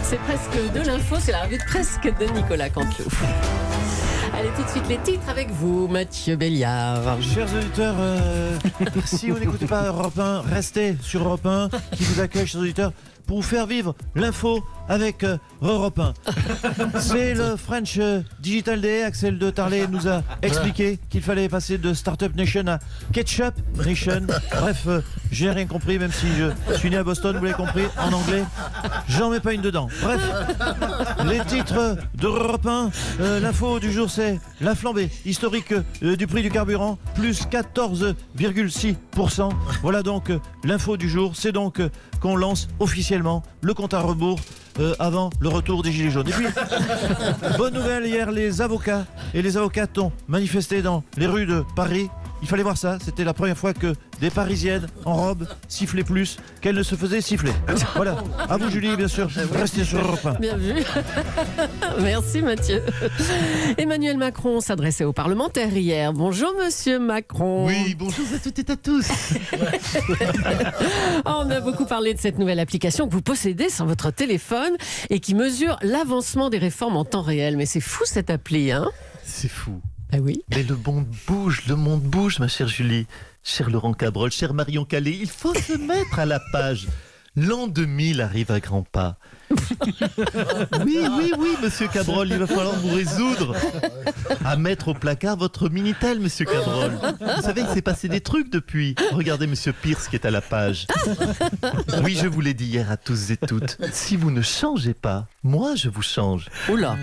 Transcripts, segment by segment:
C'est presque de l'info, c'est la revue de presque de Nicolas Canteloup. Allez, tout de suite les titres avec vous, Mathieu Béliard. Chers auditeurs, si vous n'écoutez pas Europe 1, restez sur Europe 1 qui vous accueille, chers auditeurs, pour vous faire vivre l'info avec Europe 1. C'est le French Digital Day. Axel de Tarlet nous a expliqué qu'il fallait passer de Startup Nation à Ketchup Nation. Bref, j'ai rien compris, même si je suis né à Boston, vous l'avez compris, en anglais, j'en mets pas une dedans. Bref, les titres d'Europe 1, l'info du jour, c'est la flambée historique du prix du carburant, plus 14,6%. Voilà donc l'info du jour. C'est donc qu'on lance officiellement le compte à rebours avant le retour des Gilets jaunes. Et puis, bonne nouvelle, hier, les avocats et les avocates ont manifesté dans les rues de Paris. Il fallait voir ça, c'était la première fois que des Parisiennes en robe sifflaient plus qu'elles ne se faisaient siffler. Voilà, à vous Julie, bien sûr, restez sur Europe 1. Bien vu. Merci Mathieu. Emmanuel Macron s'adressait aux parlementaires hier. Bonjour Monsieur Macron. Oui, bonjour à toutes et à tous. On a beaucoup parlé de cette nouvelle application que vous possédez sur votre téléphone et qui mesure l'avancement des réformes en temps réel. Mais c'est fou cette appli, hein? C'est fou. Ah oui. Mais le monde bouge, ma chère Julie, cher Laurent Cabrol, cher Marion Calais. Il faut se mettre à la page. L'an 2000 arrive à grands pas. Oui, monsieur Cabrol, il va falloir vous résoudre à mettre au placard votre Minitel, monsieur Cabrol. Vous savez, il s'est passé des trucs depuis. Regardez monsieur Pierce qui est à la page. Oui, je vous l'ai dit hier à tous et toutes. Si vous ne changez pas, moi je vous change. Oula.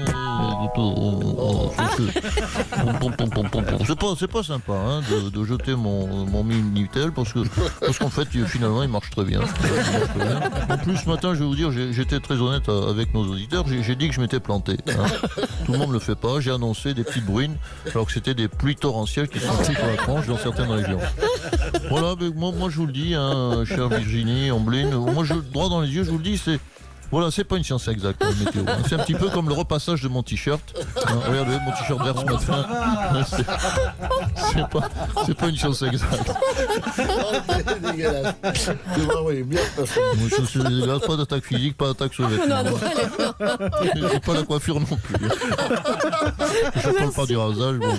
C'est pas sympa hein, de jeter mon Minitel parce qu'en fait finalement il marche très bien. En plus ce matin je vais vous dire j'étais très honnête avec nos auditeurs, j'ai dit que je m'étais planté. Hein. Tout le monde ne le fait pas, j'ai annoncé des petites bruines alors que c'était des pluies torrentielles qui sont prises sur la tranche dans certaines régions. Voilà, mais moi je vous le dis, hein, chère Virginie, Amblin, moi droit dans les yeux je vous le dis, c'est pas une science exacte, la météo. C'est un petit peu comme le repassage de mon t-shirt. Hein, regardez, mon t-shirt vert ce matin. C'est pas une science exacte. C'est dégueulasse. C'est vraiment bien passé. C'est dégueulasse, pas d'attaque physique, pas d'attaque sur les vêtements. J'ai pas la coiffure non plus. Je parle pas du rasage. Bon.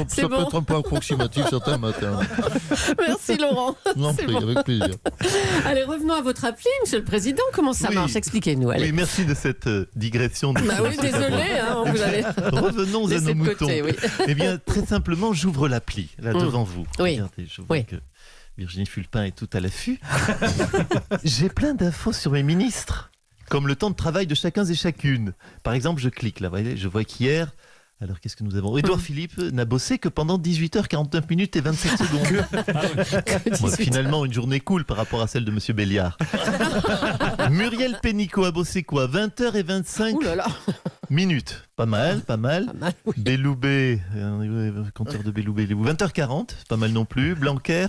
Ça peut être un peu approximatif certains matins. Merci Laurent. Non, prie, bon. avec plaisir. Allez, revenons à votre appli, Monsieur le Président. Comment ça marche? Expliquez-nous. Allez. Oui, merci de cette digression. Bah oui, désolé, hein, vous avez. Revenons à nos moutons. Côté, oui. Eh bien, très simplement, j'ouvre l'appli, là, devant vous. Oui. Regardez, je vois que Virginie Fulpin est tout à l'affût. J'ai plein d'infos sur mes ministres, comme le temps de travail de chacun et chacune. Par exemple, je clique là, vous voyez, je vois qu'hier... Alors, qu'est-ce que nous avons? Édouard Philippe n'a bossé que pendant 18h49 minutes et 27 secondes. Bon, finalement, une journée cool par rapport à celle de Monsieur Béliard. Muriel Pénicaud a bossé quoi? 20h25 minutes. Pas mal. Oui. Belloubet, compteur de Belloubet, 20h40, pas mal non plus. Blanquer,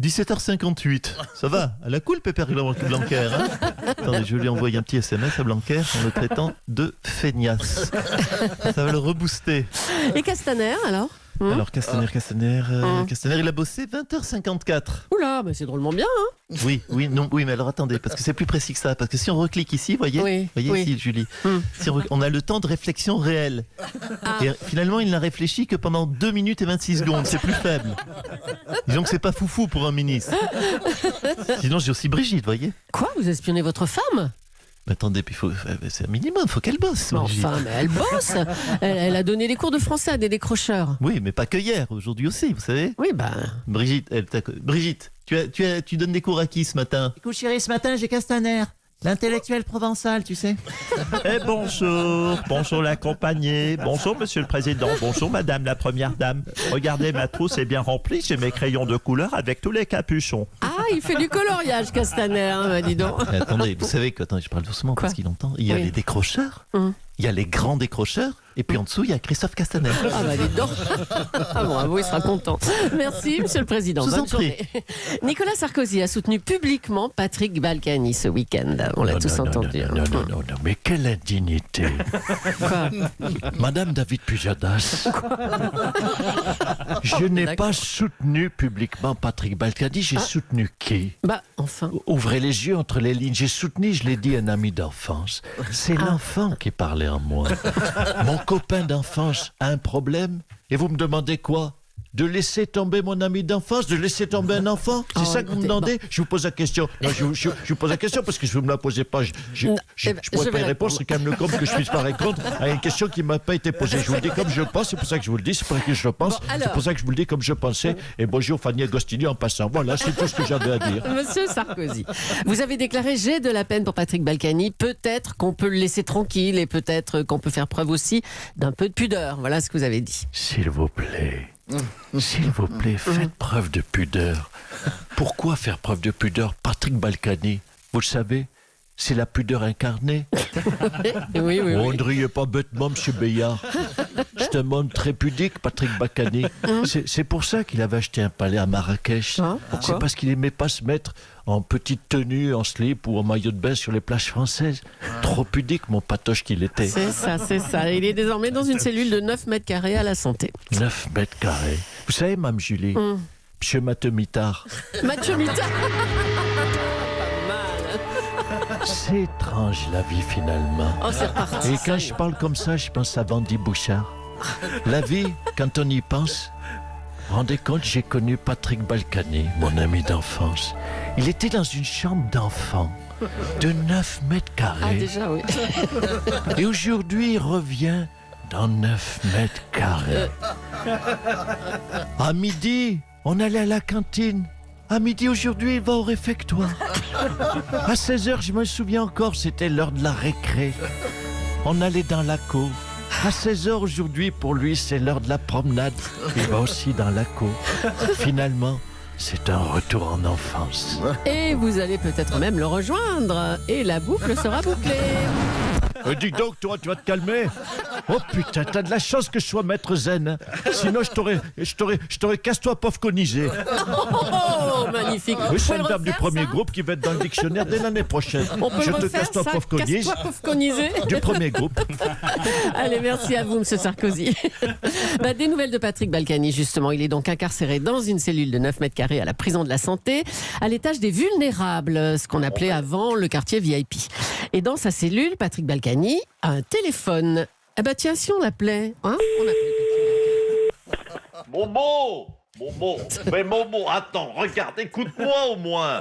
17h58. Ça va, à la cool, Pépère Blanquer. Hein. Attendez, je lui ai envoyé un petit SMS à Blanquer en le traitant de feignasse. Ça va le rebooster. Et Castaner, alors? Alors, Castaner, il a bossé 20h54. Oula, mais c'est drôlement bien, hein? Oui, mais alors attendez, parce que c'est plus précis que ça. Parce que si on reclique ici, voyez ici, Julie, si on a le temps de réflexion réelle. Et finalement, il n'a réfléchi que pendant 2 minutes et 26 secondes. C'est plus faible. Disons que c'est pas foufou pour un ministre. Sinon, j'ai aussi Brigitte, voyez. Quoi? Vous espionnez votre femme? Mais attendez, puis c'est un minimum, il faut qu'elle bosse. Enfin, mais elle bosse. Elle a donné des cours de français à des décrocheurs. Oui, mais pas que hier, aujourd'hui aussi, vous savez. Oui, ben. Brigitte, tu donnes des cours à qui ce matin? Écoute chérie, ce matin j'ai Castaner, l'intellectuel provençal, tu sais. Eh bonjour la compagnie, bonjour monsieur le président, bonjour madame la première dame. Regardez, ma trousse est bien remplie, j'ai mes crayons de couleur avec tous les capuchons. Ah, il fait du coloriage, Castaner, hein, dis donc. Attendez, vous savez que, je parle doucement parce qu'il entend, il y a les décrocheurs, il y a les grands décrocheurs, Et puis en dessous, il y a Christophe Castaner. Ah bah dis donc. Ah bon, bravo, il sera content. Merci, Monsieur le Président. Je vous en Bonne journée. Nicolas Sarkozy a soutenu publiquement Patrick Balkany ce week-end. On l'a tous entendu. Non, mais quelle indignité. Quoi? Madame David Pujadas, je n'ai pas soutenu publiquement Patrick Balkany, j'ai soutenu qui? Bah, enfin. Ouvrez les yeux entre les lignes. J'ai soutenu, je l'ai dit, un ami d'enfance. C'est l'enfant qui parlait en moi. Mon copain d'enfance a un problème et vous me demandez quoi? De laisser tomber mon ami d'enfance, de laisser tomber un enfant? C'est ça que vous me demandez? Je vous pose la question. Non, je vous pose la question parce que si vous ne me la posez pas, je pourrais pas y répondre. C'est quand même le comble que je puisse pas répondre à une question qui ne m'a pas été posée. Je vous le dis comme je pense, c'est pour ça que je vous le dis, c'est pour ça que je le pense, c'est pour ça que je vous le dis comme je pensais. Et bonjour Fanny Agostini en passant. Voilà, c'est tout ce que j'avais à dire. Monsieur Sarkozy, vous avez déclaré: j'ai de la peine pour Patrick Balkany. Peut-être qu'on peut le laisser tranquille et peut-être qu'on peut faire preuve aussi d'un peu de pudeur. Voilà ce que vous avez dit. S'il vous plaît, faites preuve de pudeur. Pourquoi faire preuve de pudeur? Patrick Balkany, vous le savez, c'est la pudeur incarnée. Oui. On ne riez pas bêtement, monsieur Bayard. C'est un homme très pudique, Patrick Balkany. C'est pour ça qu'il avait acheté un palais à Marrakech. C'est parce qu'il aimait pas se mettre en petite tenue, en slip ou en maillot de bain sur les plages françaises. Trop pudique, mon patoche qu'il était. C'est ça. Il est désormais dans une cellule de 9 mètres carrés à la santé. 9 mètres carrés. Vous savez, Mme Julie, monsieur Mathieu Mitard, Mathieu Mitard. c'est étrange la vie finalement. Oh, c'est reparti. Et quand je parle comme ça, je pense à Vandy Bouchard. La vie, quand on y pense, rendez compte, j'ai connu Patrick Balkany, mon ami d'enfance. Il était dans une chambre d'enfant de 9 mètres carrés. Ah, déjà, oui. Et aujourd'hui, il revient dans 9 mètres carrés. À midi, on allait à la cantine. À midi, aujourd'hui, il va au réfectoire. À 16h, je me souviens encore, c'était l'heure de la récré. On allait dans la cour. À 16h aujourd'hui, pour lui, c'est l'heure de la promenade. Il va aussi dans la cour. Finalement, c'est un retour en enfance. Et vous allez peut-être même le rejoindre. Et la boucle sera bouclée. Dis donc, toi, tu vas te calmer. Oh putain, t'as de la chance que je sois maître zen. Sinon, je t'aurais casse-toi pofconisé. Oh, magnifique. Oui, c'est Vous une pouvez dame du le refaire, premier ça? groupe qui va être dans le dictionnaire dès l'année prochaine. On peut Je le te refaire, casse-toi ça? pofconise Casse-toi pofconisé. du premier groupe. Allez, merci à vous, Monsieur Sarkozy. Des nouvelles de Patrick Balkany, justement. Il est donc incarcéré dans une cellule de 9 mètres carrés à la prison de la Santé, à l'étage des vulnérables, ce qu'on appelait avant le quartier VIP. Et dans sa cellule, Patrick Balkany a un téléphone. Ah bah tiens, si on l'appelait, hein? On appelait Patrick Balkany. Mais Momo, attends, regarde, écoute-moi au moins.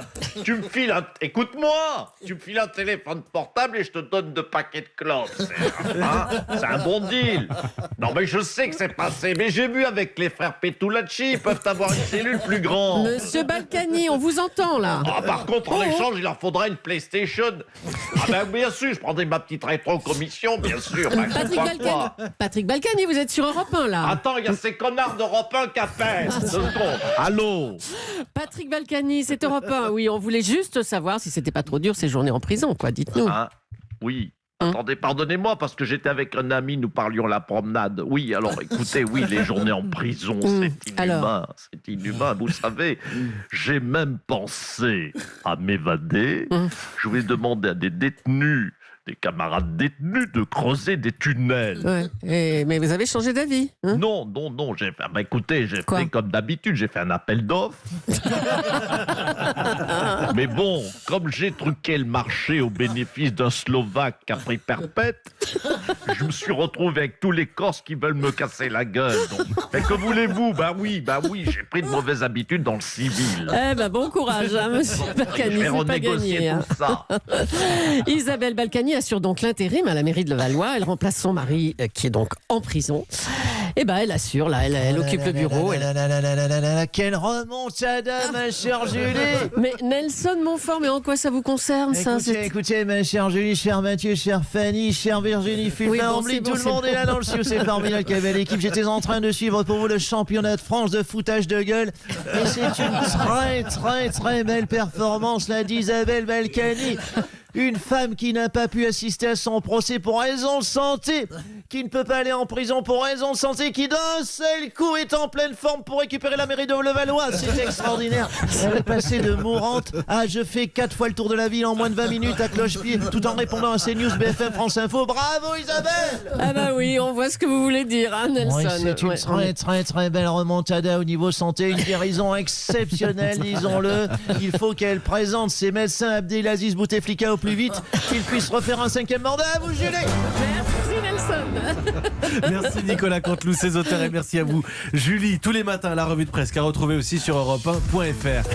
Écoute-moi. Tu me files un téléphone portable et je te donne 2 paquets de clopes. C'est un bon deal. Non, mais je sais que c'est passé, mais j'ai vu avec les frères Petulacci, ils peuvent avoir une cellule plus grande. Monsieur Balkany, on vous entend là. Ah, par contre, en échange, il leur faudra une PlayStation. Ah ben, bien sûr, je prendrai ma petite rétro-commission, bien sûr. Ben, Patrick Balkany, vous êtes sur Europe 1 là. Attends, il y a ces connards d'Europe 1 qui appellent. 2 secondes. Allô? Patrick Balkany, c'est Europe 1. Oui, on voulait juste savoir si c'était pas trop dur ces journées en prison, quoi. Dites-nous. Hein? Oui. Attendez, pardonnez-moi, parce que j'étais avec un ami, nous parlions la promenade. Oui, alors écoutez, oui, les journées en prison, c'est inhumain. C'est inhumain, vous savez. J'ai même pensé à m'évader. Je vais demander à des détenus, des camarades détenus, de creuser des tunnels. Ouais. Mais vous avez changé d'avis, hein? Non. Écoutez, j'ai fait comme d'habitude, j'ai fait un appel d'offres. Mais bon, comme j'ai truqué le marché au bénéfice d'un Slovaque qui a pris perpète, je me suis retrouvé avec tous les Corses qui veulent me casser la gueule. Donc. Mais que voulez-vous? Bah oui, j'ai pris de mauvaises habitudes dans le civil. Bon courage, hein, monsieur Balkany, c'est pas gagné. Hein. Tout ça. Isabelle Balkany assure donc l'intérim à la mairie de Levallois. Elle remplace son mari qui est donc en prison. Elle assure, là, elle occupe le bureau. Quelle remontada, ma chère Julie. Mais Nelson Montfort, mais en quoi ça vous concerne, ça? Écoutez, ma chère Julie, cher Mathieu, chère Fanny, chère Virginie Fulmin, tout le monde est là dans le studio, c'est formidable, quelle belle équipe. J'étais en train de suivre pour vous le championnat de France de foutage de gueule. Et c'est une très belle performance, là, d'Isabelle Balkany. Une femme qui n'a pas pu assister à son procès pour raison de santé, qui ne peut pas aller en prison pour raison de santé, qui d'un seul coup est en pleine forme pour récupérer la mairie de Levallois. C'est extraordinaire. Elle est passée de mourante à je fais 4 fois le tour de la ville en moins de 20 minutes à cloche-pied, tout en répondant à CNews, BFM, France Info. Bravo Isabelle! Ah bah oui, on voit ce que vous voulez dire, hein, Nelson. Oui, c'est une Ouais. très belle remontada au niveau santé, une guérison exceptionnelle, disons-le. Il faut qu'elle présente ses médecins Abdelaziz Bouteflika au plus vite, qu'il puisse refaire un 5e mandat. À vous, Julie! Merci Nelson. Merci Nicolas Canteloup, ses auteurs, et merci à vous Julie. Tous les matins, la revue de presse qu'à retrouver aussi sur europe1.fr.